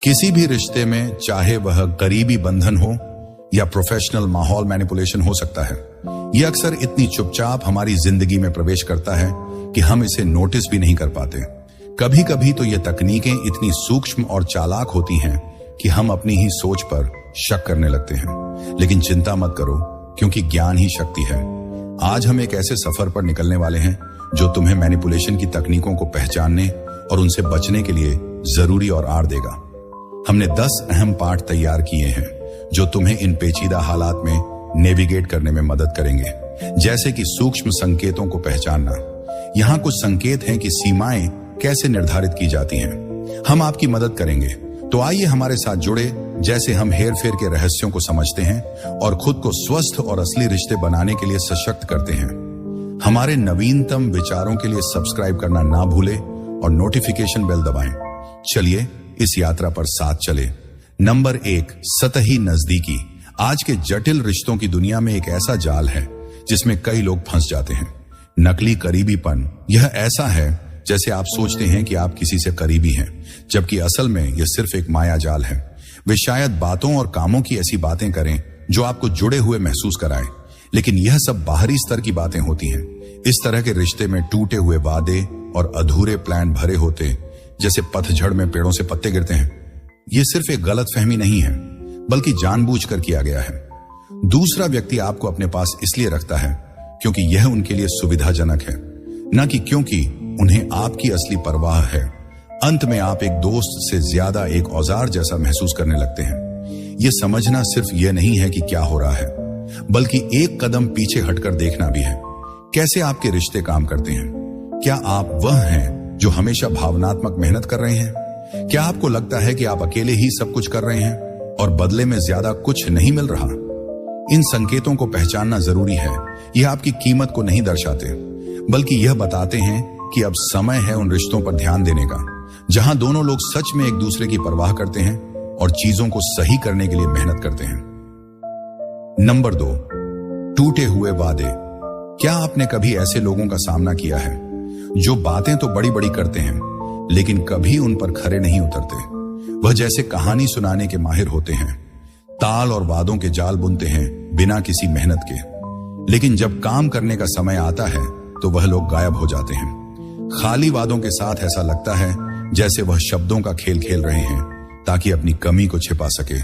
किसी भी रिश्ते में, चाहे वह करीबी बंधन हो या प्रोफेशनल माहौल मैनिपुलेशन हो सकता है, यह अक्सर इतनी चुपचाप हमारी जिंदगी में प्रवेश करता है कि हम इसे नोटिस भी नहीं कर पाते। कभी कभी तो ये तकनीकें इतनी सूक्ष्म और चालाक होती हैं कि हम अपनी ही सोच पर शक करने लगते हैं। लेकिन चिंता मत करो, क्योंकि ज्ञान ही शक्ति है। आज हम एक ऐसे सफर पर निकलने वाले हैं जो तुम्हें मैनिपुलेशन की तकनीकों को पहचानने और उनसे बचने के लिए जरूरी और आड़ देगा। हमने 10 अहम पाठ तैयार किए हैं जो तुम्हें इन पेचीदा हालात में नेविगेट करने में मदद करेंगे, जैसे कि सूक्ष्म संकेतों को पहचानना। यहाँ कुछ संकेत हैं कि सीमाएं कैसे निर्धारित की जाती हैं। हम आपकी मदद करेंगे, तो आइए हमारे साथ जुड़े, जैसे हम हेर फेर के रहस्यों को समझते हैं और खुद को स्वस्थ और असली रिश्ते बनाने के लिए सशक्त करते हैं। हमारे नवीनतम विचारों के लिए सब्सक्राइब करना ना भूले और नोटिफिकेशन बेल दबाएं। चलिए इस यात्रा पर साथ चले। नंबर 1, सतही नजदीकी। आज के जटिल रिश्तों की दुनिया में एक ऐसा जाल है जिसमें कई लोग फंस जाते हैं। नकली करीबीपन। यह ऐसा है जैसे आप सोचते हैं कि आप किसी से करीबी हैं, जबकि असल में यह सिर्फ एक माया जाल है। वे शायद बातों और कामों की ऐसी बातें करें जो आपको जुड़े हुए महसूस कराएं, लेकिन यह सब बाहरी स्तर की बातें होती हैं। इस तरह के रिश्ते में टूटे हुए वादे और अधूरे प्लान भरे होते, जैसे पतझड़ में पेड़ों से पत्ते गिरते हैं। यह सिर्फ एक गलतफहमी नहीं है, बल्कि जानबूझकर किया गया है। दूसरा व्यक्ति आपको अपने पास इसलिए रखता है क्योंकि यह उनके लिए सुविधाजनक है, न कि क्योंकि उन्हें आपकी असली परवाह है। अंत में आप एक दोस्त से ज्यादा एक औजार जैसा महसूस करने लगते हैं। यह समझना सिर्फ यह नहीं है कि क्या हो रहा है, बल्कि एक कदम पीछे हटकर देखना भी है। कैसे आपके रिश्ते काम करते हैं? क्या आप वह हैं जो हमेशा भावनात्मक मेहनत कर रहे हैं? क्या आपको लगता है कि आप अकेले ही सब कुछ कर रहे हैं और बदले में ज्यादा कुछ नहीं मिल रहा? इन संकेतों को पहचानना जरूरी है। यह आपकी कीमत को नहीं दर्शाते, बल्कि यह बताते हैं कि अब समय है उन रिश्तों पर ध्यान देने का, जहां दोनों लोग सच में एक दूसरे की परवाह करते हैं और चीजों को सही करने के लिए मेहनत करते हैं। नंबर 2, टूटे हुए वादे। क्या आपने कभी ऐसे लोगों का सामना किया है जो बातें तो बड़ी बड़ी करते हैं, लेकिन कभी उन पर खरे नहीं उतरते? वह जैसे कहानी सुनाने के माहिर होते हैं, ताल और वादों के जाल बुनते हैं बिना किसी मेहनत के, लेकिन जब काम करने का समय आता है तो वह लोग गायब हो जाते हैं। खाली वादों के साथ ऐसा लगता है जैसे वह शब्दों का खेल खेल रहे हैं ताकि अपनी कमी को छिपा सके।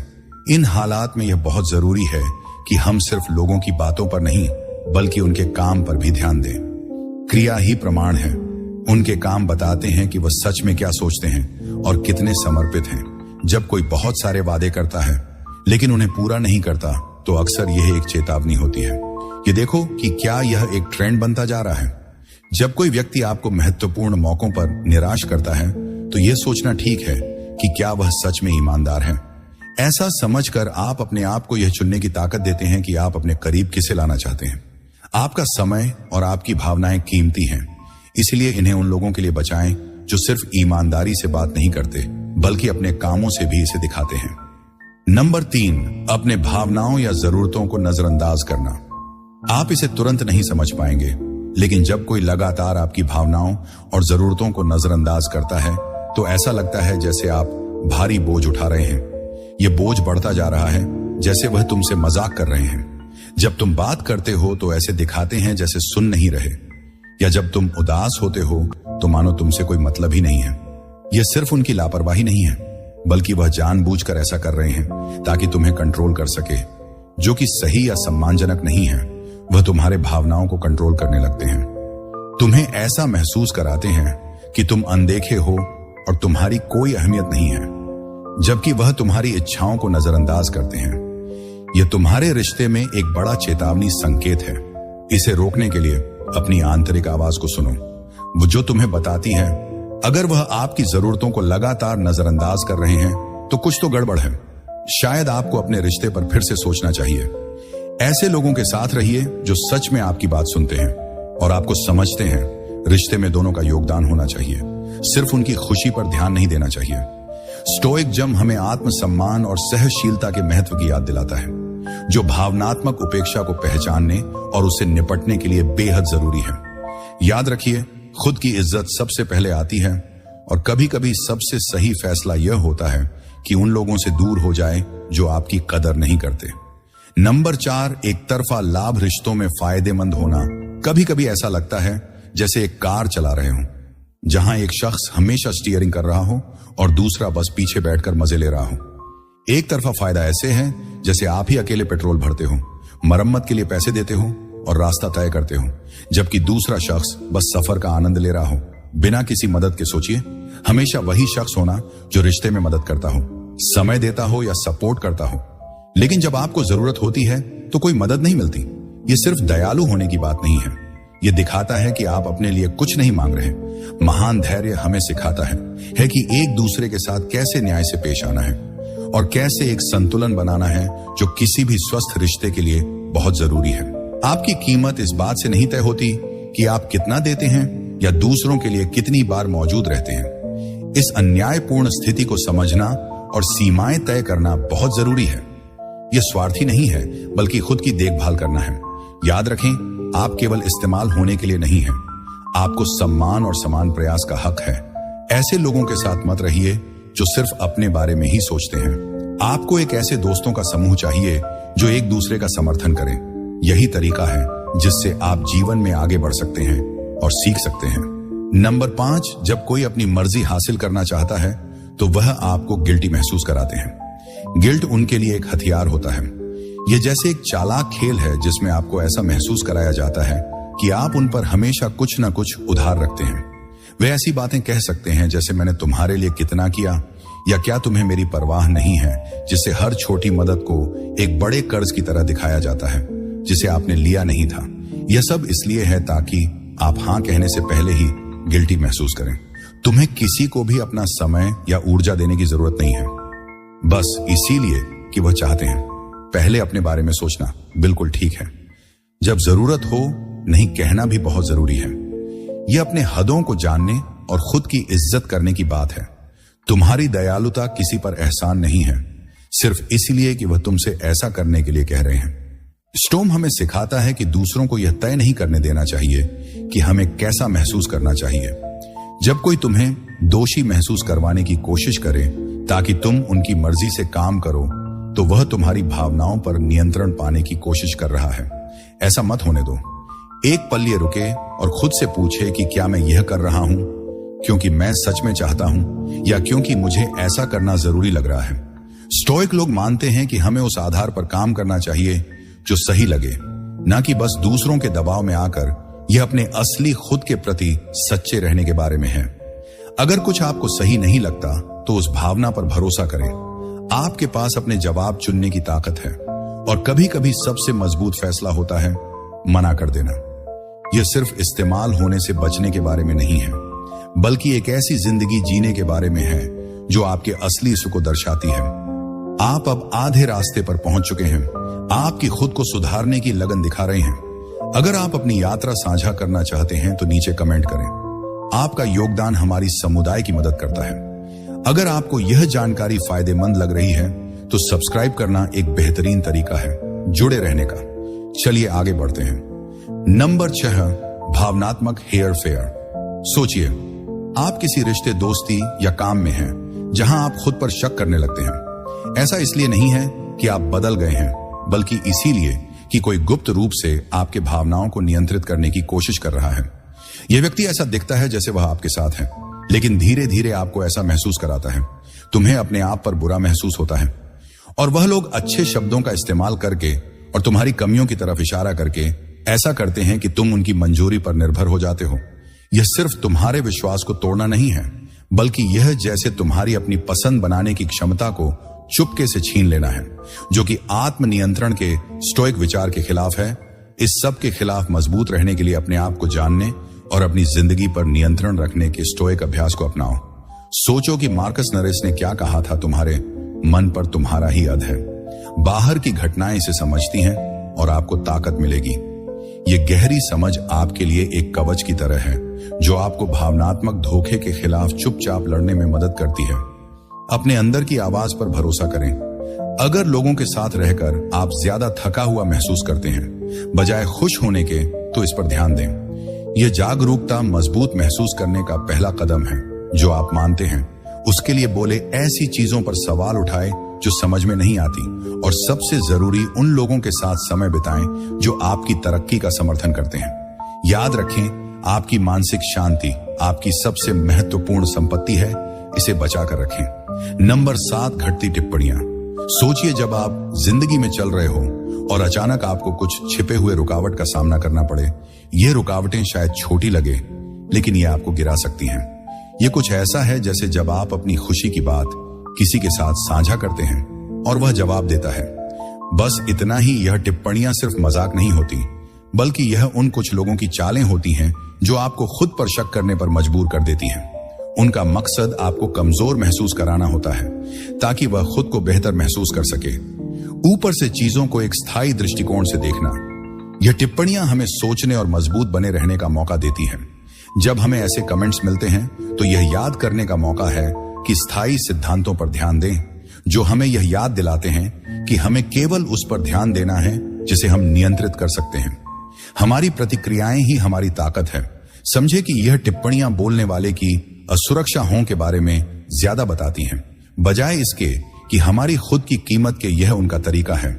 इन हालात में यह बहुत जरूरी है कि हम सिर्फ लोगों की बातों पर नहीं, बल्कि उनके काम पर भी ध्यान दें। क्रिया ही प्रमाण है। उनके काम बताते हैं कि वह सच में क्या सोचते हैं और कितने समर्पित हैं। जब कोई बहुत सारे वादे करता है लेकिन उन्हें पूरा नहीं करता, तो अक्सर यह एक चेतावनी होती है। ये देखो कि क्या यह एक ट्रेंड बनता जा रहा है। जब कोई व्यक्ति आपको महत्वपूर्ण मौकों पर निराश करता है, तो यह सोचना ठीक है कि क्या वह सच में ईमानदार है। ऐसा समझकर आप अपने आप को यह चुनने की ताकत देते हैं कि आप अपने करीब किसे लाना चाहते हैं। आपका समय और आपकी भावनाएं कीमती हैं, इसलिए इन्हें उन लोगों के लिए बचाएं जो सिर्फ ईमानदारी से बात नहीं करते, बल्कि अपने कामों से भी इसे दिखाते हैं। नंबर 3, अपने भावनाओं या जरूरतों को नजरअंदाज करना। आप इसे तुरंत नहीं समझ पाएंगे, लेकिन जब कोई लगातार आपकी भावनाओं और जरूरतों को नजरअंदाज करता है, तो ऐसा लगता है जैसे आप भारी बोझ उठा रहे हैं। यह बोझ बढ़ता जा रहा है, जैसे वह तुमसे मजाक कर रहे हैं। जब तुम बात करते हो तो ऐसे दिखाते हैं जैसे सुन नहीं रहे, या जब तुम उदास होते हो तो मानो तुमसे कोई मतलब ही नहीं है। यह सिर्फ उनकी लापरवाही नहीं है, बल्कि वह जानबूझकर ऐसा कर रहे हैं ताकि तुम्हें कंट्रोल कर सके, जो कि सही या सम्मानजनक नहीं है। वह तुम्हारे भावनाओं को कंट्रोल करने लगते हैं, तुम्हें ऐसा महसूस कराते हैं कि तुम अनदेखे हो और तुम्हारी कोई अहमियत नहीं है, जबकि वह तुम्हारी इच्छाओं को नजरअंदाज करते हैं। यह तुम्हारे रिश्ते में एक बड़ा चेतावनी संकेत है। इसे रोकने के लिए अपनी आंतरिक आवाज को सुनो, वो जो तुम्हें बताती है अगर वह आपकी जरूरतों को लगातार नजरअंदाज कर रहे हैं तो कुछ तो गड़बड़ है। शायद आपको अपने रिश्ते पर फिर से सोचना चाहिए। ऐसे लोगों के साथ रहिए जो सच में आपकी बात सुनते हैं और आपको समझते हैं। रिश्ते में दोनों का योगदान होना चाहिए, सिर्फ उनकी खुशी पर ध्यान नहीं देना चाहिए। स्टोइकजम हमें आत्मसम्मान और सहनशीलता के महत्व की याद दिलाता है, जो भावनात्मक उपेक्षा को पहचानने और उससे निपटने के लिए बेहद जरूरी है। याद रखिए, खुद की इज्जत सबसे पहले आती है और कभी कभी सबसे सही फैसला यह होता है कि उन लोगों से दूर हो जाए जो आपकी कदर नहीं करते। नंबर 4, एक तरफा लाभ रिश्तों में फायदेमंद होना। कभी कभी ऐसा लगता है जैसे एक कार चला रहे हो, जहां एक शख्स हमेशा स्टीयरिंग कर रहा हो और दूसरा बस पीछे बैठकर मजे ले रहा हो। एक तरफा फायदा ऐसे है जैसे आप ही अकेले पेट्रोल भरते हो, मरम्मत के लिए पैसे देते हो और रास्ता तय करते हो, जबकि दूसरा शख्स बस सफर का आनंद ले रहा हो बिना किसी मदद के। सोचिए, हमेशा वही शख्स होना जो रिश्ते में मदद करता हो, समय देता हो या सपोर्ट करता हो, लेकिन जब आपको जरूरत होती है तो कोई मदद नहीं मिलती। ये सिर्फ दयालु होने की बात नहीं है, ये दिखाता है कि आप अपने लिए कुछ नहीं मांग रहे। महान धैर्य हमें सिखाता है कि एक दूसरे के साथ कैसे न्याय से पेश आना है और कैसे एक संतुलन बनाना है जो किसी भी स्वस्थ रिश्ते के लिए बहुत जरूरी है। आपकी कीमत इस बात से नहीं तय होती कि आप कितना देते हैं या दूसरों के लिए कितनी बार मौजूद रहते हैं। इस अन्यायपूर्ण स्थिति को समझना और सीमाएं तय करना बहुत जरूरी है। यह स्वार्थी नहीं है, बल्कि खुद की देखभाल करना है। याद रखें, आप केवल इस्तेमाल होने के लिए नहीं हैं। आपको सम्मान और समान प्रयास का हक है। ऐसे लोगों के साथ मत रहिए जो सिर्फ अपने बारे में ही सोचते हैं। आपको एक ऐसे दोस्तों का समूह चाहिए जो एक दूसरे का समर्थन करें। यही तरीका है जिससे आप जीवन में आगे बढ़ सकते हैं और सीख सकते हैं। नंबर 5, जब कोई अपनी मर्जी हासिल करना चाहता है तो वह आपको गिल्टी महसूस कराते हैं। गिल्ट उनके लिए एक हथियार होता है। यह जैसे एक चालाक खेल है जिसमें आपको ऐसा महसूस कराया जाता है कि आप उन पर हमेशा कुछ न कुछ उधार रखते हैं। वे ऐसी बातें कह सकते हैं जैसे मैंने तुम्हारे लिए कितना किया, या क्या तुम्हें मेरी परवाह नहीं है, जिससे हर छोटी मदद को एक बड़े कर्ज की तरह दिखाया जाता है जिसे आपने लिया नहीं था। यह सब इसलिए है ताकि आप हां कहने से पहले ही गिल्टी महसूस करें। तुम्हें किसी को भी अपना समय या ऊर्जा देने की जरूरत नहीं है, बस इसीलिए कि वह चाहते हैं। पहले अपने बारे में सोचना बिल्कुल ठीक है। जब जरूरत हो नहीं कहना भी बहुत जरूरी है। यह अपने हदों को जानने और खुद की इज्जत करने की बात है। तुम्हारी दयालुता किसी पर एहसान नहीं है, सिर्फ इसलिए कि वह तुमसे ऐसा करने के लिए कह रहे हैं। स्टोम हमें सिखाता है कि दूसरों को यह तय नहीं करने देना चाहिए कि हमें कैसा महसूस करना चाहिए। जब कोई तुम्हें दोषी महसूस करवाने की कोशिश करे ताकि तुम उनकी मर्जी से काम करो, तो वह तुम्हारी भावनाओं पर नियंत्रण पाने की कोशिश कर रहा है। ऐसा मत होने दो। एक पल ये रुके और खुद से पूछे कि क्या मैं यह कर रहा हूं क्योंकि मैं सच में चाहता हूं या क्योंकि मुझे ऐसा करना जरूरी लग रहा है। स्टोइक लोग मानते हैं कि हमें उस आधार पर काम करना चाहिए जो सही लगे, ना कि बस दूसरों के दबाव में आकर। यह अपने असली खुद के प्रति सच्चे रहने के बारे में है। अगर कुछ आपको सही नहीं लगता तो उस भावना पर भरोसा करें। आपके पास अपने जवाब चुनने की ताकत है और कभी कभी सबसे मजबूत फैसला होता है मना कर देना। यह सिर्फ इस्तेमाल होने से बचने के बारे में नहीं है, बल्कि एक ऐसी जिंदगी जीने के बारे में है जो आपके असली सुख को दर्शाती है। आप अब आधे रास्ते पर पहुंच चुके हैं। आपकी खुद को सुधारने की लगन दिखा रहे हैं। अगर आप अपनी यात्रा साझा करना चाहते हैं तो नीचे कमेंट करें। आपका योगदान हमारी समुदाय की मदद करता है। अगर आपको यह जानकारी फायदेमंद लग रही है तो सब्सक्राइब करना एक बेहतरीन तरीका है जुड़े रहने का। चलिए आगे बढ़ते हैं। नंबर 6, भावनात्मक हेयर फेयर। सोचिए, आप किसी रिश्ते, दोस्ती या काम में हैं जहां आप खुद पर शक करने लगते हैं। ऐसा इसलिए नहीं है कि आप बदल गए हैं, बल्कि इसीलिए कि कोई गुप्त रूप से आपके भावनाओं को नियंत्रित करने की कोशिश कर रहा है। यह व्यक्ति ऐसा दिखता है जैसे वह आपके साथ है, लेकिन धीरे धीरे आपको ऐसा महसूस कराता है। तुम्हें अपने आप पर बुरा महसूस होता है और वह लोग अच्छे शब्दों का इस्तेमाल करके और तुम्हारी कमियों की तरफ इशारा करके ऐसा करते हैं कि तुम उनकी मंजूरी पर निर्भर हो जाते हो। यह सिर्फ तुम्हारे विश्वास को तोड़ना नहीं है, बल्कि यह जैसे तुम्हारी अपनी पसंद बनाने की क्षमता को चुपके से छीन लेना है, जो कि आत्मनियंत्रण के स्टोइक विचार के खिलाफ है। इस सब के खिलाफ मजबूत रहने के लिए अपने आप को जानने और अपनी जिंदगी पर नियंत्रण रखने के स्टोइक अभ्यास को अपनाओ। सोचो कि मार्कस नरेस ने क्या कहा था, तुम्हारे मन पर तुम्हारा ही अध है। बाहर की घटनाएं इसे समझती हैं और आपको ताकत मिलेगी। ये गहरी समझ आपके लिए एक कवच की तरह है जो आपको भावनात्मक धोखे के खिलाफ चुपचाप लड़ने में मदद करती है। अपने अंदर की आवाज पर भरोसा करें। अगर लोगों के साथ रहकर आप ज्यादा थका हुआ महसूस करते हैं बजाय खुश होने के, तो इस पर ध्यान दें। यह जागरूकता मजबूत महसूस करने का पहला कदम है। जो आप मानते हैं उसके लिए बोले ऐसी चीजों पर सवाल उठाए जो समझ में नहीं आती, और सबसे जरूरी उन लोगों के साथ समय बिताएं जो आपकी तरक्की का समर्थन करते हैं। याद रखें, आपकी मानसिक शांति आपकी सबसे महत्वपूर्ण संपत्ति है, इसे बचाकर रखें। नंबर 7, घटती टिप्पणियां। सोचिए, जब आप जिंदगी में चल रहे हो और अचानक आपको कुछ छिपे हुए रुकावट का सामना करना पड़े। ये रुकावटें शायद छोटी लगे, लेकिन ये आपको गिरा सकती हैं। ये कुछ ऐसा है जैसे जब आप अपनी खुशी की बात किसी के साथ साझा करते हैं और वह जवाब देता है। बस इतना ही, यह टिप्पणियां सिर्फ मजाक नहीं होती, बल्कि यह उन कुछ लोगों की चालें होती हैं जो आपको खुद पर शक करने पर मजबूर कर देती हैं। उनका मकसद आपको कमजोर महसूस कराना होता है, ताकि वह खुद को बेहतर महसूस कर सके। ऊपर से चीजों को एक स्थायी दृष्टिकोण से देखना। यह टिप्पणियां हमें सोचने और मजबूत बने रहने का मौका देती हैं। जब हमें ऐसे कमेंट्स मिलते हैं तो यह याद करने का मौका है कि स्थायी सिद्धांतों पर ध्यान दें, जो हमें यह याद दिलाते हैं कि हमें केवल उस पर ध्यान देना है जिसे हम नियंत्रित कर सकते हैं। हमारी प्रतिक्रियाएं ही हमारी ताकत है। समझे कि यह टिप्पणियां बोलने वाले की असुरक्षा हों के बारे में ज्यादा बताती हैं, बजाय इसके कि हमारी खुद की कीमत के। यह उनका तरीका है,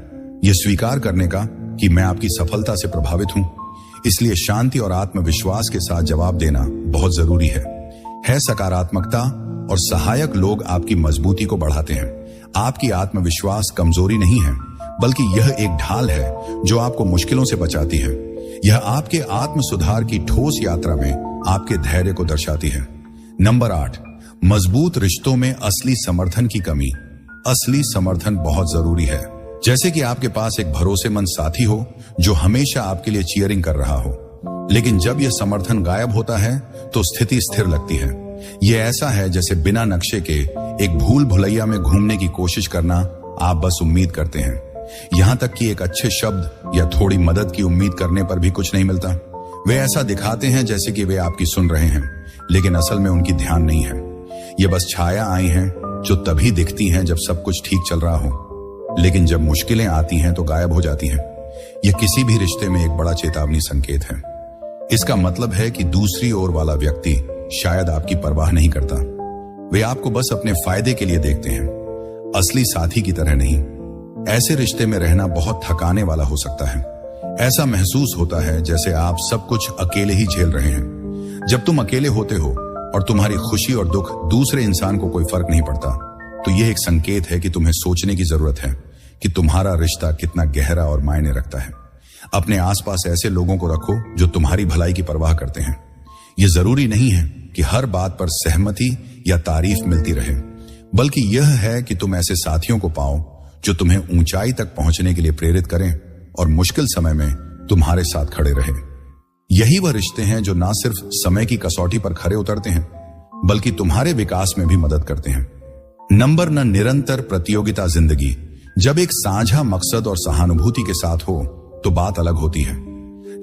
यह स्वीकार करने का कि मैं आपकी सफलता से प्रभावित हूं। इसलिए शांति और आत्मविश्वास के साथ जवाब देना बहुत जरूरी है। सकारात्मकता और सहायक लोग आपकी मजबूती को बढ़ाते हैं। आपकी आत्मविश्वास कमजोरी नहीं है, बल्कि यह एक ढाल है जो आपको मुश्किलों से बचाती है। यह आपके आत्म सुधार की ठोस यात्रा में आपके धैर्य को दर्शाती है। नंबर 8, मजबूत रिश्तों में असली समर्थन की कमी। असली समर्थन बहुत जरूरी है। जैसे कि आपके पास एक भरोसेमंद साथी हो जो हमेशा आपके लिए चीयरिंग कर रहा हो, लेकिन जब यह समर्थन गायब होता है तो स्थिति स्थिर लगती है। यह ऐसा है जैसे बिना नक्शे के एक भूल भुलैया में घूमने की कोशिश करना। आप बस उम्मीद करते हैं, यहां तक कि एक अच्छे शब्द या थोड़ी मदद की उम्मीद करने पर भी कुछ नहीं मिलता। वे ऐसा दिखाते हैं जैसे कि वे आपकी सुन रहे हैं, लेकिन असल में उनकी ध्यान नहीं है। ये बस छाया आई हैं जो तभी दिखती हैं जब सब कुछ ठीक चल रहा हो, लेकिन जब मुश्किलें आती हैं तो गायब हो जाती हैं। यह किसी भी रिश्ते में एक बड़ा चेतावनी संकेत है। इसका मतलब है कि दूसरी ओर वाला व्यक्ति शायद आपकी परवाह नहीं करता। वे आपको बस अपने फायदे के लिए देखते हैं, असली साथी की तरह नहीं। ऐसे रिश्ते में रहना बहुत थकाने वाला हो सकता है। ऐसा महसूस होता है जैसे आप सब कुछ अकेले ही झेल रहे हैं। जब तुम अकेले होते हो और तुम्हारी खुशी और दुख दूसरे इंसान को कोई फर्क नहीं पड़ता, तो यह एक संकेत है कि तुम्हें सोचने की जरूरत है कि तुम्हारा रिश्ता कितना गहरा और मायने रखता है। अपने आसपास ऐसे लोगों को रखो जो तुम्हारी भलाई की परवाह करते हैं। यह जरूरी नहीं है कि हर बात पर सहमति या तारीफ मिलती रहे, बल्कि यह है कि तुम ऐसे साथियों को पाओ जो तुम्हें ऊंचाई तक पहुंचने के लिए प्रेरित करें और मुश्किल समय में तुम्हारे साथ खड़े रहे। यही वह रिश्ते हैं जो ना सिर्फ समय की कसौटी पर खरे उतरते हैं, बल्कि तुम्हारे विकास में भी मदद करते हैं। नंबर 9, निरंतर प्रतियोगिता जिंदगी। जब एक साझा मकसद और सहानुभूति के साथ हो तो बात अलग होती है,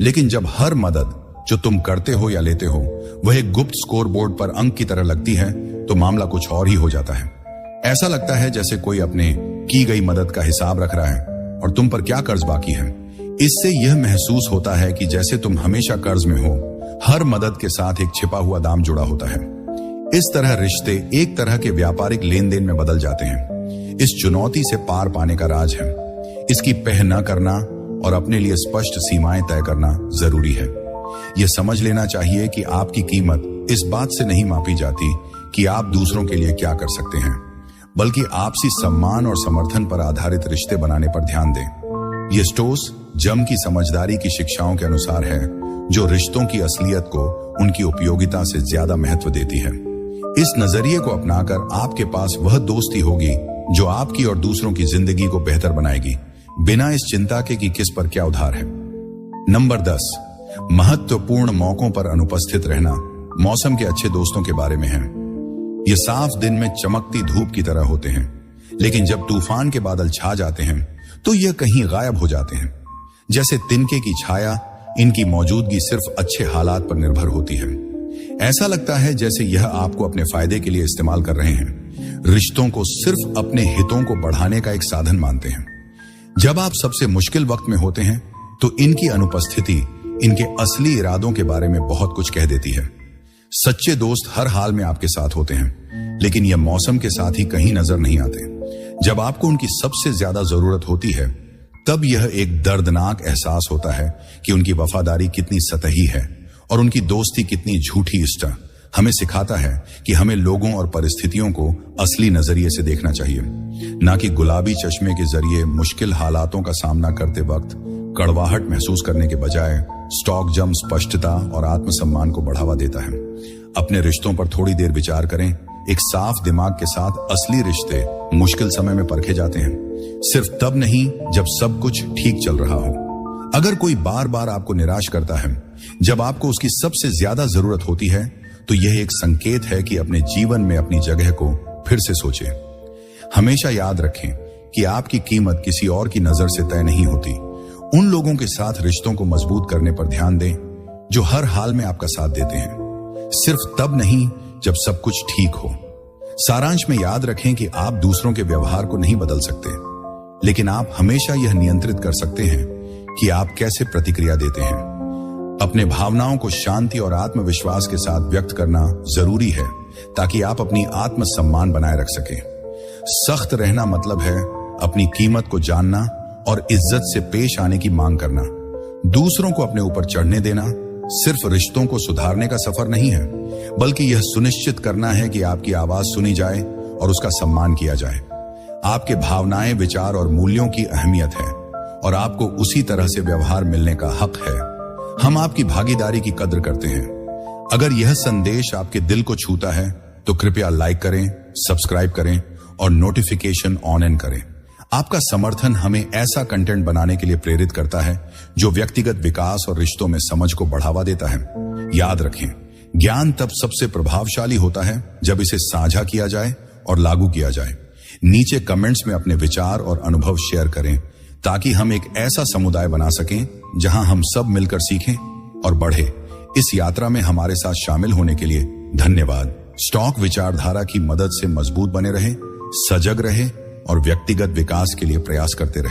लेकिन जब हर मदद जो तुम करते हो या लेते हो वह एक गुप्त स्कोर बोर्ड पर अंक की तरह लगती है, तो मामला कुछ और ही हो जाता है। ऐसा लगता है जैसे कोई अपने की गई मदद का हिसाब रख रहा है और तुम पर क्या कर्ज बाकी है। इससे यह महसूस होता है कि जैसे तुम हमेशा कर्ज में हो। हर मदद के साथ एक छिपा हुआ दाम जुड़ा होता है। इस तरह रिश्ते एक तरह के व्यापारिक लेन देन में बदल जाते हैं। इस चुनौती से पार पाने का राज है इसकी पह न करना और अपने लिए स्पष्ट सीमाएं तय करना जरूरी है। यह समझ लेना चाहिए कि आपकी कीमत इस बात से नहीं मापी जाती कि आप दूसरों के लिए क्या कर सकते हैं, बल्कि आपसी सम्मान और समर्थन पर आधारित रिश्ते बनाने पर ध्यान दें। यह स्टोस जम की समझदारी की शिक्षाओं के अनुसार है, जो रिश्तों की असलियत को उनकी उपयोगिता से ज्यादा महत्व देती है। इस नजरिए को अपनाकर आपके पास वह दोस्ती होगी जो आपकी और दूसरों की जिंदगी को बेहतर बनाएगी, बिना इस चिंता के कि किस पर क्या उधार है। नंबर 10, महत्वपूर्ण मौकों पर अनुपस्थित रहना। मौसम के अच्छे दोस्तों के बारे में है। ये साफ दिन में चमकती धूप की तरह होते हैं, लेकिन जब तूफान के बादल छा जाते हैं तो यह कहीं गायब हो जाते हैं। जैसे तिनके की छाया, इनकी मौजूदगी सिर्फ अच्छे हालात पर निर्भर होती है। ऐसा लगता है जैसे यह आपको अपने फायदे के लिए इस्तेमाल कर रहे हैं, रिश्तों को सिर्फ अपने हितों को बढ़ाने का एक साधन मानते हैं। जब आप सबसे मुश्किल वक्त में होते हैं तो इनकी अनुपस्थिति इनके असली इरादों के बारे में बहुत कुछ कह देती है। सच्चे दोस्त हर हाल में आपके साथ होते हैं, लेकिन यह मौसम के साथ ही कहीं नजर नहीं आते। जब आपको उनकी सबसे ज्यादा जरूरत होती है, तब यह एक दर्दनाक एहसास होता है कि उनकी वफादारी कितनी सतही है और उनकी दोस्ती कितनी झूठी इष्टा। हमें सिखाता है कि हमें लोगों और परिस्थितियों को असली नजरिए से देखना चाहिए, ना कि गुलाबी चश्मे के जरिए। मुश्किल हालातों का सामना करते वक्त कड़वाहट महसूस करने के बजाय स्टॉक जम स्पष्टता और आत्मसम्मान को बढ़ावा देता है। अपने रिश्तों पर थोड़ी देर विचार करें। एक साफ दिमाग के साथ असली रिश्ते मुश्किल समय में परखे जाते हैं, सिर्फ तब नहीं जब सब कुछ ठीक चल रहा हो। अगर कोई बार बार आपको निराश करता है जब आपको उसकी सबसे ज्यादा जरूरत होती है, तो यह एक संकेत है कि अपने जीवन में अपनी जगह को फिर से सोचें। हमेशा याद रखें कि आपकी कीमत किसी और की नजर से तय नहीं होती। उन लोगों के साथ रिश्तों को मजबूत करने पर ध्यान दें जो हर हाल में आपका साथ देते हैं, सिर्फ तब नहीं जब सब कुछ ठीक हो। सारांश में याद रखें कि आप दूसरों के व्यवहार को नहीं बदल सकते, लेकिन आप हमेशा यह नियंत्रित कर सकते हैं कि आप कैसे प्रतिक्रिया देते हैं। अपने भावनाओं को शांति और आत्मविश्वास के साथ व्यक्त करना जरूरी है, ताकि आप अपनी आत्मसम्मान बनाए रख सकें। सख्त रहना मतलब है अपनी कीमत को जानना और इज्जत से पेश आने की मांग करना। दूसरों को अपने ऊपर चढ़ने देना सिर्फ रिश्तों को सुधारने का सफर नहीं है, बल्कि यह सुनिश्चित करना है कि आपकी आवाज सुनी जाए और उसका सम्मान किया जाए। आपके भावनाएं, विचार और मूल्यों की अहमियत है और आपको उसी तरह से व्यवहार मिलने का हक है। हम आपकी भागीदारी की कद्र करते हैं। अगर यह संदेश आपके दिल को छूता है तो कृपया लाइक करें, सब्सक्राइब करें और नोटिफिकेशन ऑन एन करें। आपका समर्थन हमें ऐसा कंटेंट बनाने के लिए प्रेरित करता है जो व्यक्तिगत विकास और रिश्तों में समझ को बढ़ावा देता है। याद रखें, ज्ञान तब सबसे प्रभावशाली होता है जब इसे साझा किया जाए और लागू किया जाए। नीचे कमेंट्स में अपने विचार और अनुभव शेयर करें, ताकि हम एक ऐसा समुदाय बना सकें जहां हम सब मिलकर सीखें और बढ़े। इस यात्रा में हमारे साथ शामिल होने के लिए धन्यवाद। स्टॉक विचारधारा की मदद से मजबूत बने रहे, सजग रहे और व्यक्तिगत विकास के लिए प्रयास करते रहे।